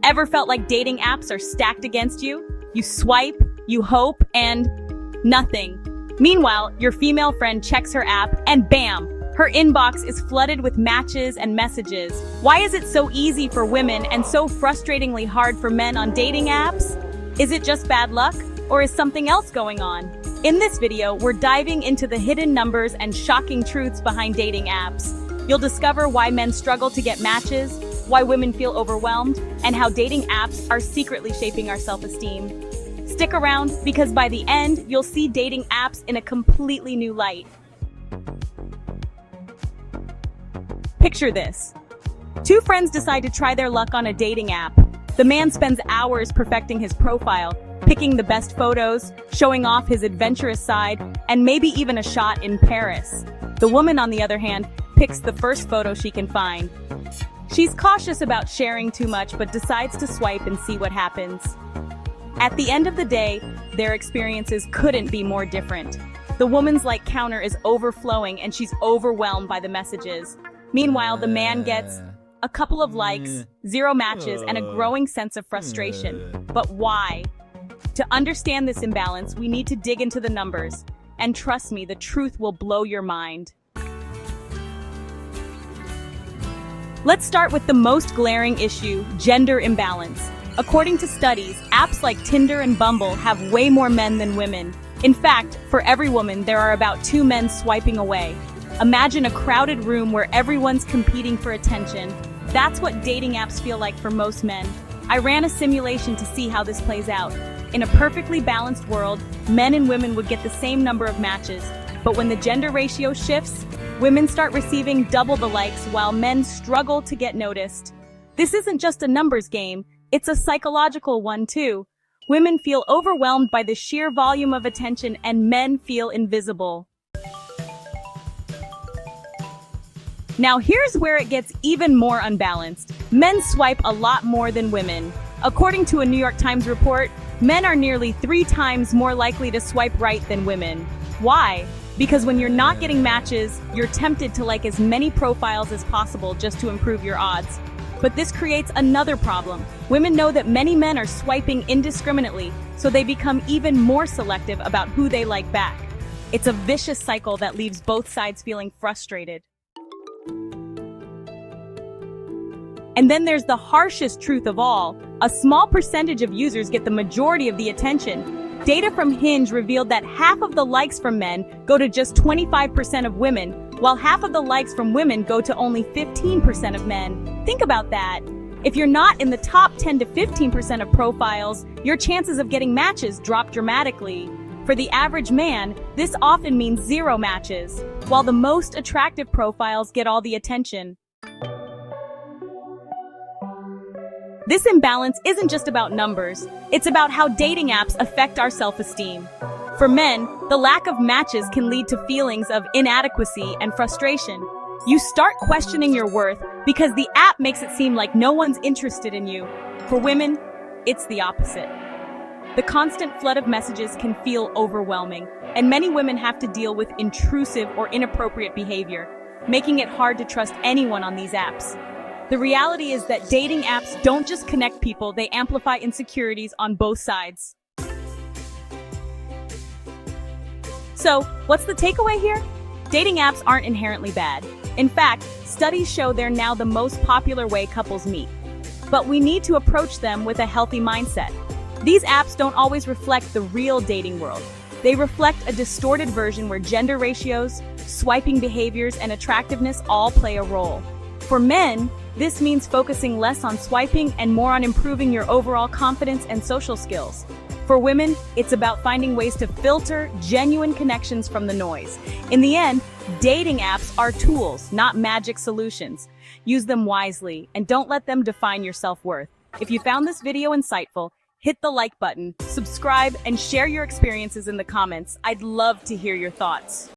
Ever felt like dating apps are stacked against you? You swipe, you hope, and nothing. Meanwhile, your female friend checks her app and bam! Her inbox is flooded with matches and messages. Why is it so easy for women and so frustratingly hard for men on dating apps? Is it just bad luck? Or is something else going on? In this video, we're diving into the hidden numbers and shocking truths behind dating apps. You'll discover why men struggle to get matches, why women feel overwhelmed, and how dating apps are secretly shaping our self-esteem. Stick around, because by the end, you'll see dating apps in a completely new light. Picture this. Two friends decide to try their luck on a dating app. The man spends hours perfecting his profile, picking the best photos, showing off his adventurous side, and maybe even a shot in Paris. The woman, on the other hand, picks the first photo she can find. She's cautious about sharing too much, but decides to swipe and see what happens. At the end of the day, their experiences couldn't be more different. The woman's like counter is overflowing and she's overwhelmed by the messages. Meanwhile, the man gets a couple of likes, 0 matches, and a growing sense of frustration. But why? To understand this imbalance, we need to dig into the numbers. And trust me, the truth will blow your mind. Let's start with the most glaring issue, gender imbalance. According to studies, apps like Tinder and Bumble have way more men than women. In fact, for every woman, there are about 2 men swiping away. Imagine a crowded room where everyone's competing for attention. That's what dating apps feel like for most men. I ran a simulation to see how this plays out. In a perfectly balanced world, men and women would get the same number of matches. But when the gender ratio shifts, women start receiving double the likes while men struggle to get noticed. This isn't just a numbers game, it's a psychological one too. Women feel overwhelmed by the sheer volume of attention and men feel invisible. Now here's where it gets even more unbalanced. Men swipe a lot more than women. According to a New York Times report, men are nearly 3 times more likely to swipe right than women. Why? Because when you're not getting matches, you're tempted to like as many profiles as possible just to improve your odds. But this creates another problem. Women know that many men are swiping indiscriminately, so they become even more selective about who they like back. It's a vicious cycle that leaves both sides feeling frustrated. And then there's the harshest truth of all. A small percentage of users get the majority of the attention. Data from Hinge revealed that half of the likes from men go to just 25% of women, while half of the likes from women go to only 15% of men. Think about that. If you're not in the top 10 to 15% of profiles, your chances of getting matches drop dramatically. For the average man, this often means 0 matches, while the most attractive profiles get all the attention. This imbalance isn't just about numbers, it's about how dating apps affect our self-esteem. For men, the lack of matches can lead to feelings of inadequacy and frustration. You start questioning your worth because the app makes it seem like no one's interested in you. For women, it's the opposite. The constant flood of messages can feel overwhelming, and many women have to deal with intrusive or inappropriate behavior, making it hard to trust anyone on these apps. The reality is that dating apps don't just connect people, they amplify insecurities on both sides. So, what's the takeaway here? Dating apps aren't inherently bad. In fact, studies show they're now the most popular way couples meet. But we need to approach them with a healthy mindset. These apps don't always reflect the real dating world. They reflect a distorted version where gender ratios, swiping behaviors, and attractiveness all play a role. For men, this means focusing less on swiping and more on improving your overall confidence and social skills. For women, it's about finding ways to filter genuine connections from the noise. In the end, dating apps are tools, not magic solutions. Use them wisely and don't let them define your self-worth. If you found this video insightful, hit the like button, subscribe, and share your experiences in the comments. I'd love to hear your thoughts.